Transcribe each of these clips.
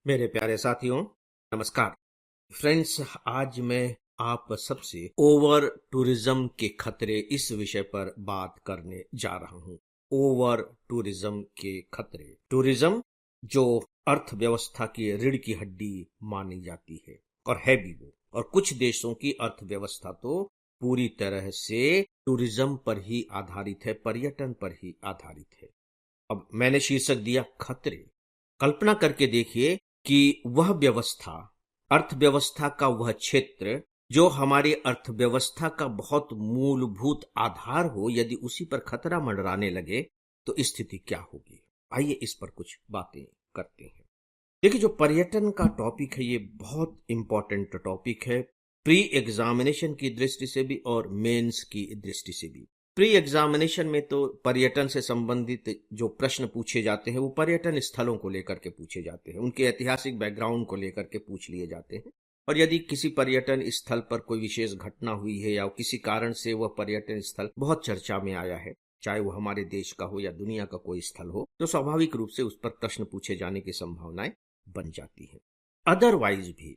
मेरे प्यारे साथियों, नमस्कार। फ्रेंड्स, आज मैं आप सबसे ओवर टूरिज्म के खतरे इस विषय पर बात करने जा रहा हूं। ओवर टूरिज्म के खतरे। टूरिज्म जो अर्थव्यवस्था की रीढ़ की हड्डी मानी जाती है और है भी वो, और कुछ देशों की अर्थव्यवस्था तो पूरी तरह से टूरिज्म पर ही आधारित है, पर्यटन पर ही आधारित है। अब मैंने शीर्षक दिया खतरे। कल्पना करके देखिए कि वह व्यवस्था, अर्थव्यवस्था का वह क्षेत्र जो हमारी अर्थव्यवस्था का बहुत मूलभूत आधार हो, यदि उसी पर खतरा मंडराने लगे तो स्थिति क्या होगी। आइए इस पर कुछ बातें करते हैं। देखिए, जो पर्यटन का टॉपिक है ये बहुत इंपॉर्टेंट टॉपिक है, प्री एग्जामिनेशन की दृष्टि से भी और मेंस की दृष्टि से भी। प्री एग्जामिनेशन में तो पर्यटन से संबंधित जो प्रश्न पूछे जाते हैं वो पर्यटन स्थलों को लेकर के पूछे जाते हैं, उनके ऐतिहासिक बैकग्राउंड को लेकर के पूछ लिए जाते हैं। और यदि किसी पर्यटन स्थल पर कोई विशेष घटना हुई है या किसी कारण से वह पर्यटन स्थल बहुत चर्चा में आया है, चाहे वो हमारे देश का हो या दुनिया का कोई स्थल हो, तो स्वाभाविक रूप से उस पर प्रश्न पूछे जाने की संभावनाएं बन जाती है। अदरवाइज भी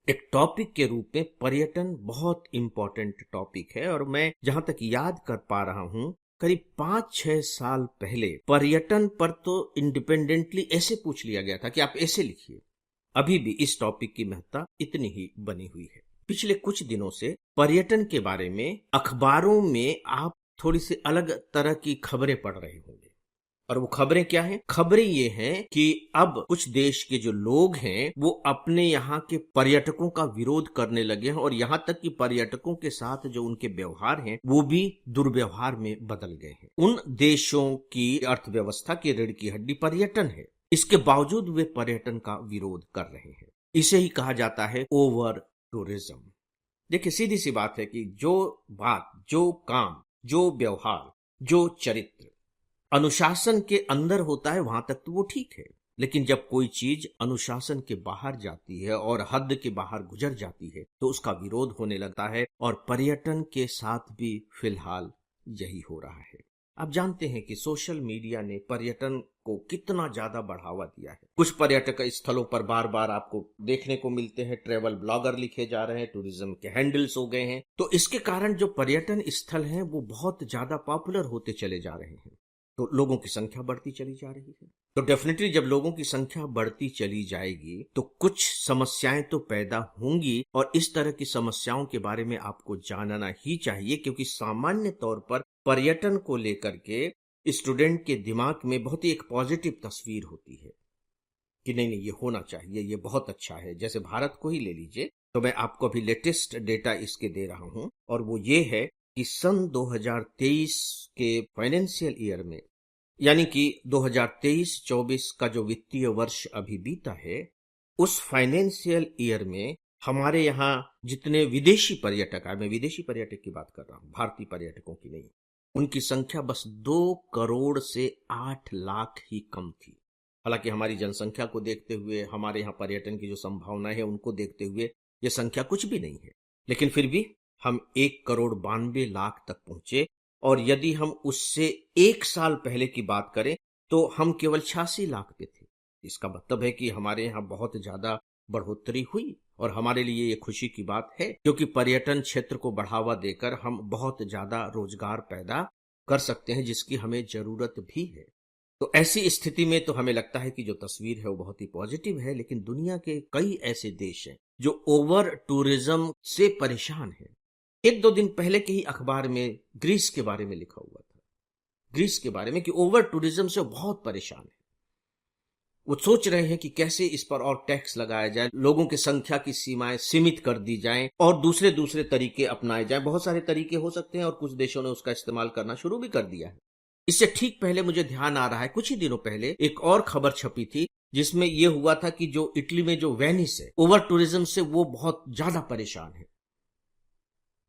एक टॉपिक के रूप में पर्यटन बहुत इंपॉर्टेंट टॉपिक है। और मैं जहां तक याद कर पा रहा हूं, करीब 5-6 साल पहले पर्यटन पर तो इंडिपेंडेंटली ऐसे पूछ लिया गया था कि आप ऐसे लिखिए। अभी भी इस टॉपिक की महत्ता इतनी ही बनी हुई है। पिछले कुछ दिनों से पर्यटन के बारे में अखबारों में आप थोड़ी सी अलग तरह की खबरें पढ़ रहे होंगे। और वो खबरें क्या हैं? खबरें ये हैं कि अब कुछ देश के जो लोग हैं वो अपने यहाँ के पर्यटकों का विरोध करने लगे हैं, और यहाँ तक कि पर्यटकों के साथ जो उनके व्यवहार हैं वो भी दुर्व्यवहार में बदल गए हैं। उन देशों की अर्थव्यवस्था की रीढ़ की हड्डी पर्यटन है, इसके बावजूद वे पर्यटन का विरोध कर रहे हैं। इसे ही कहा जाता है ओवर टूरिज्म। देखिए, सीधी सी बात है कि जो बात, जो काम, जो व्यवहार, जो चरित्र अनुशासन के अंदर होता है वहां तक तो वो ठीक है, लेकिन जब कोई चीज अनुशासन के बाहर जाती है और हद के बाहर गुजर जाती है तो उसका विरोध होने लगता है। और पर्यटन के साथ भी फिलहाल यही हो रहा है। आप जानते हैं कि सोशल मीडिया ने पर्यटन को कितना ज्यादा बढ़ावा दिया है। कुछ पर्यटक स्थलों पर बार बार आपको देखने को मिलते हैं, ट्रेवल ब्लॉगर लिखे जा रहे हैं, टूरिज्म के हैंडल्स हो गए हैं। तो इसके कारण जो पर्यटन स्थल हैं वो बहुत ज्यादा पॉपुलर होते चले जा रहे हैं, तो लोगों की संख्या बढ़ती चली जा रही है। तो डेफिनेटली जब लोगों की संख्या बढ़ती चली जाएगी तो कुछ समस्याएं तो पैदा होंगी, और इस तरह की समस्याओं के बारे में आपको जानना ही चाहिए, क्योंकि सामान्य तौर पर पर्यटन को लेकर के स्टूडेंट के दिमाग में बहुत ही एक पॉजिटिव तस्वीर होती है कि नहीं नहीं, ये होना चाहिए, ये बहुत अच्छा है। जैसे भारत को ही ले लीजिए, तो मैं आपको अभी लेटेस्ट डेटा इसके दे रहा हूं, और वो ये है कि सन 2023 के फाइनेंशियल ईयर में, यानी कि 2023-24 का जो वित्तीय वर्ष अभी बीता है, उस फाइनेंशियल ईयर में हमारे यहाँ जितने विदेशी पर्यटक आए, मैं विदेशी पर्यटक की बात कर रहा हूं, भारतीय पर्यटकों की नहीं, उनकी संख्या बस 2 करोड़ से 8 लाख ही कम थी। हालांकि हमारी जनसंख्या को देखते हुए, हमारे यहाँ पर्यटन की जो संभावना है उनको देखते हुए ये संख्या कुछ भी नहीं है, लेकिन फिर भी हम 1,92,00,000 तक पहुंचे। और यदि हम उससे 1 साल पहले की बात करें तो हम केवल 86 लाख पे थे। इसका मतलब है कि हमारे यहाँ बहुत ज्यादा बढ़ोतरी हुई, और हमारे लिए ये खुशी की बात है, क्योंकि पर्यटन क्षेत्र को बढ़ावा देकर हम बहुत ज्यादा रोजगार पैदा कर सकते हैं, जिसकी हमें जरूरत भी है। तो ऐसी स्थिति में तो हमें लगता है कि जो तस्वीर है वो बहुत ही पॉजिटिव है, लेकिन दुनिया के कई ऐसे देश हैं जो ओवर टूरिज्म से परेशान हैं। 1-2 दिन पहले के ही अखबार में ग्रीस के बारे में लिखा हुआ था, ग्रीस के बारे में, कि ओवर टूरिज्म से बहुत परेशान है। वो सोच रहे हैं कि कैसे इस पर और टैक्स लगाया जाए, लोगों की संख्या की सीमाएं सीमित कर दी जाएं और दूसरे दूसरे तरीके अपनाए जाएं। बहुत सारे तरीके हो सकते हैं और कुछ देशों ने उसका इस्तेमाल करना शुरू भी कर दिया है। इससे ठीक पहले मुझे ध्यान आ रहा है, कुछ ही दिनों पहले एक और खबर छपी थी जिसमें यह हुआ था कि जो इटली में जो वेनिस है, ओवर टूरिज्म से वो बहुत ज्यादा परेशान है,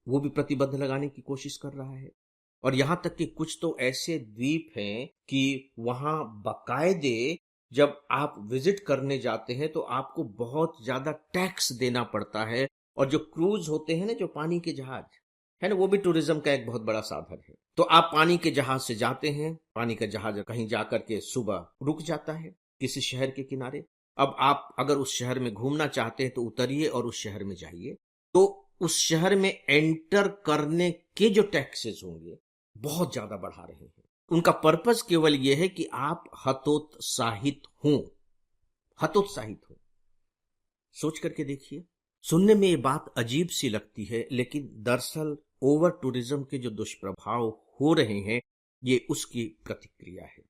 वो भी प्रतिबंध लगाने की कोशिश कर रहा है। और यहां तक कि कुछ तो ऐसे द्वीप हैं कि वहां बाकायदे जब आप विजिट करने जाते हैं तो आपको बहुत ज्यादा टैक्स देना पड़ता है। और जो क्रूज होते हैं ना, जो पानी के जहाज है ना, वो भी टूरिज्म का एक बहुत बड़ा साधन है। तो आप पानी के जहाज से जाते हैं, पानी का जहाज कहीं जाकर के सुबह रुक जाता है किसी शहर के किनारे, अब आप अगर उस शहर में घूमना चाहते हैं तो उतरिए और उस शहर में जाइए, तो उस शहर में एंटर करने के जो टैक्सेस होंगे बहुत ज्यादा बढ़ा रहे हैं। उनका पर्पस केवल यह है कि आप हतोत्साहित हों, हतोत्साहित हो। सोच करके देखिए, सुनने में ये बात अजीब सी लगती है, लेकिन दरअसल ओवर टूरिज्म के जो दुष्प्रभाव हो रहे हैं ये उसकी प्रतिक्रिया है।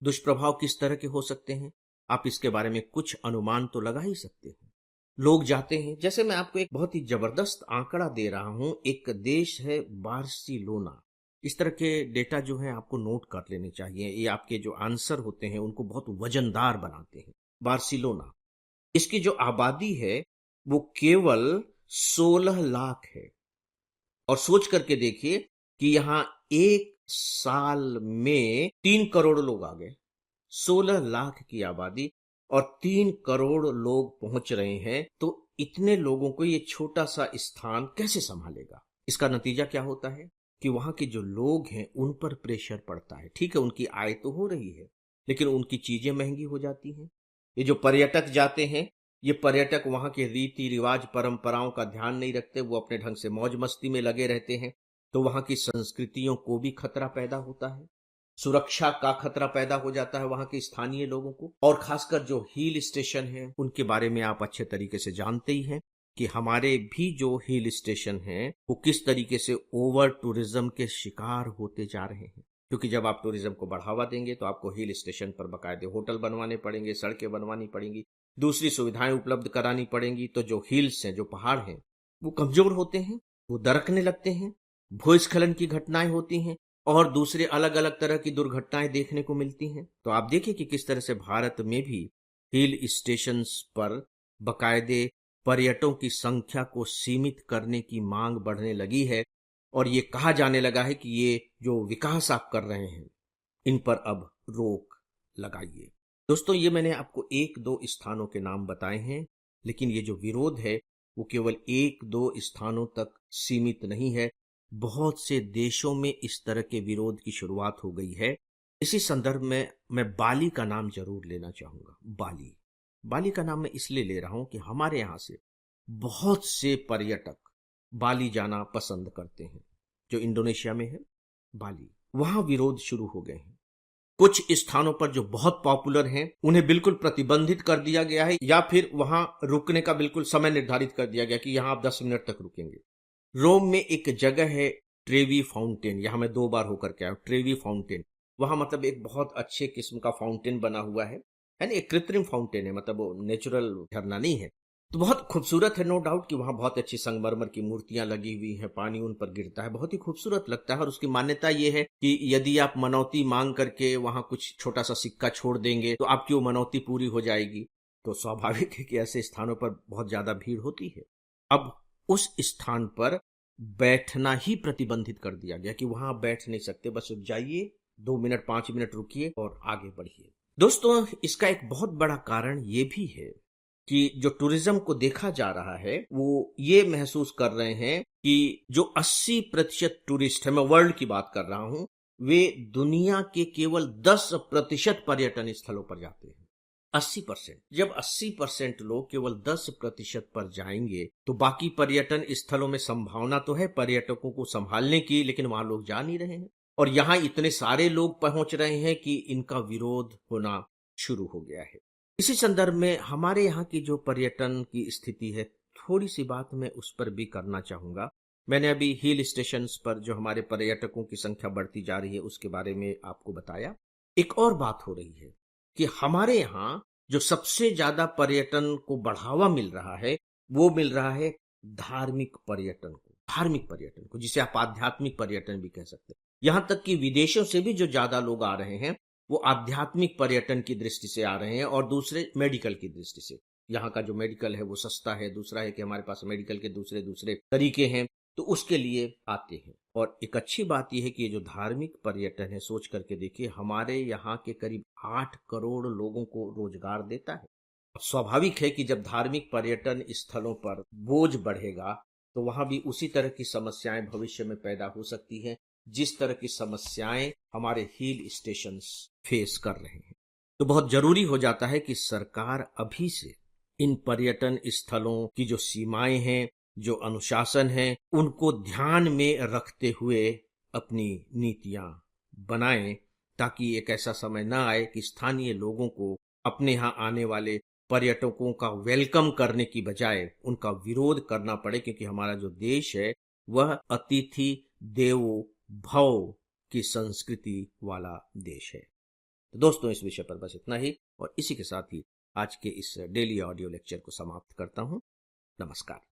दुष्प्रभाव किस तरह के हो सकते हैं, आप इसके बारे में कुछ अनुमान तो लगा ही सकते हैं। लोग जाते हैं, जैसे मैं आपको एक बहुत ही जबरदस्त आंकड़ा दे रहा हूं, एक देश है बार्सिलोना। इस तरह के डेटा जो है आपको नोट कर लेने चाहिए, ये आपके जो आंसर होते हैं उनको बहुत वजनदार बनाते हैं। बार्सिलोना, इसकी जो आबादी है वो केवल 16 लाख है। और सोच करके देखिए कि यहां एक साल में 3 करोड़ लोग आ गए। 16 लाख की आबादी और 3 करोड़ लोग पहुंच रहे हैं, तो इतने लोगों को ये छोटा सा स्थान कैसे संभालेगा। इसका नतीजा क्या होता है कि वहां के जो लोग हैं उन पर प्रेशर पड़ता है। ठीक है, उनकी आय तो हो रही है, लेकिन उनकी चीजें महंगी हो जाती हैं। ये जो पर्यटक जाते हैं, ये पर्यटक वहां के रीति रिवाज परंपराओं का ध्यान नहीं रखते, वो अपने ढंग से मौज मस्ती में लगे रहते हैं, तो वहां की संस्कृतियों को भी खतरा पैदा होता है, सुरक्षा का खतरा पैदा हो जाता है वहां के स्थानीय लोगों को। और खासकर जो हिल स्टेशन हैं उनके बारे में आप अच्छे तरीके से जानते ही हैं कि हमारे भी जो हिल स्टेशन हैं वो किस तरीके से ओवर टूरिज्म के शिकार होते जा रहे हैं। क्योंकि जब आप टूरिज्म को बढ़ावा देंगे तो आपको हिल स्टेशन पर बाकायदे होटल बनवाने पड़ेंगे, सड़कें बनवानी पड़ेंगी, दूसरी सुविधाएं उपलब्ध करानी पड़ेंगी, तो जो हिल्स हैं, जो पहाड़ हैं, वो कमजोर होते हैं, वो दरकने लगते हैं, भूस्खलन की घटनाएं होती हैं और दूसरे अलग अलग तरह की दुर्घटनाएं देखने को मिलती हैं। तो आप देखिए कि किस तरह से भारत में भी हिल स्टेशंस पर बकायदे पर्यटकों की संख्या को सीमित करने की मांग बढ़ने लगी है और ये कहा जाने लगा है कि ये जो विकास आप कर रहे हैं इन पर अब रोक लगाइए। दोस्तों, ये मैंने आपको एक दो स्थानों के नाम बताए हैं, लेकिन ये जो विरोध है वो केवल एक दो स्थानों तक सीमित नहीं है। बहुत से देशों में इस तरह के विरोध की शुरुआत हो गई है। इसी संदर्भ में मैं बाली का नाम जरूर लेना चाहूंगा। बाली का नाम मैं इसलिए ले रहा हूं कि हमारे यहां से बहुत से पर्यटक बाली जाना पसंद करते हैं, जो इंडोनेशिया में है बाली। वहां विरोध शुरू हो गए हैं। कुछ स्थानों पर जो बहुत पॉपुलर हैं उन्हें बिल्कुल प्रतिबंधित कर दिया गया है, या फिर वहां रुकने का बिल्कुल समय निर्धारित कर दिया गया कि यहां आप 10 मिनट तक रुकेंगे। रोम में एक जगह है ट्रेवी फाउंटेन, यहां मैं 2 बार होकर के आया। ट्रेवी फाउंटेन, वहां मतलब एक बहुत अच्छे किस्म का फाउंटेन बना हुआ है ना, एक कृत्रिम फाउंटेन है, मतलब वो नेचुरल झरना नहीं है। तो बहुत खूबसूरत है, नो डाउट कि वहां बहुत अच्छी संगमरमर की मूर्तियां लगी हुई हैं, पानी उन पर गिरता है, बहुत ही खूबसूरत लगता है। और उसकी मान्यता ये है कि यदि आप मनौती मांग करके वहां कुछ छोटा सा सिक्का छोड़ देंगे तो आपकी वो मनौती पूरी हो जाएगी। तो स्वाभाविक है कि ऐसे स्थानों पर बहुत ज्यादा भीड़ होती है। अब उस स्थान पर बैठना ही प्रतिबंधित कर दिया गया कि वहां बैठ नहीं सकते, बस जाइए, 2 मिनट 5 मिनट रुकिए और आगे बढ़िए। दोस्तों, इसका एक बहुत बड़ा कारण ये भी है कि जो टूरिज्म को देखा जा रहा है वो ये महसूस कर रहे हैं कि जो 80% टूरिस्ट है, मैं वर्ल्ड की बात कर रहा हूं, वे दुनिया के केवल 10% पर्यटन स्थलों पर जाते हैं। 80%। जब 80% लोग केवल 10% पर जाएंगे तो बाकी पर्यटन स्थलों में संभावना तो है पर्यटकों को संभालने की, लेकिन वहां लोग जा नहीं रहे हैं और यहां इतने सारे लोग पहुंच रहे हैं कि इनका विरोध होना शुरू हो गया है। इसी संदर्भ में हमारे यहाँ की जो पर्यटन की स्थिति है, थोड़ी सी बात मैं उस पर भी करना चाहूंगा। मैंने अभी हिल स्टेशंस पर जो हमारे पर्यटकों की संख्या बढ़ती जा रही है उसके बारे में आपको बताया। एक और बात हो रही है कि हमारे यहाँ जो सबसे ज्यादा पर्यटन को बढ़ावा मिल रहा है वो मिल रहा है धार्मिक पर्यटन को, जिसे आप आध्यात्मिक पर्यटन भी कह सकते हैं। यहां तक कि विदेशों से भी जो ज्यादा लोग आ रहे हैं वो आध्यात्मिक पर्यटन की दृष्टि से आ रहे हैं और दूसरे मेडिकल की दृष्टि से। यहाँ का जो मेडिकल है वो सस्ता है, दूसरा है कि हमारे पास मेडिकल के दूसरे दूसरे तरीके हैं, तो उसके लिए आते हैं। और एक अच्छी बात यह है कि ये जो धार्मिक पर्यटन है, सोच करके देखिए, हमारे यहाँ के करीब 8 करोड़ लोगों को रोजगार देता है। स्वाभाविक है कि जब धार्मिक पर्यटन स्थलों पर बोझ बढ़ेगा तो वहां भी उसी तरह की समस्याएं भविष्य में पैदा हो सकती हैं जिस तरह की समस्याएं हमारे हिल स्टेशंस फेस कर रहे हैं। तो बहुत जरूरी हो जाता है कि सरकार अभी से इन पर्यटन स्थलों की जो सीमाएं हैं, जो अनुशासन है, उनको ध्यान में रखते हुए अपनी नीतियां बनाएं, ताकि एक ऐसा समय ना आए कि स्थानीय लोगों को अपने यहाँ आने वाले पर्यटकों का वेलकम करने की बजाय उनका विरोध करना पड़े, क्योंकि हमारा जो देश है वह अतिथि देवो भव की संस्कृति वाला देश है। तो दोस्तों, इस विषय पर बस इतना ही, और इसी के साथ ही आज के इस डेली ऑडियो लेक्चर को समाप्त करता हूं। नमस्कार।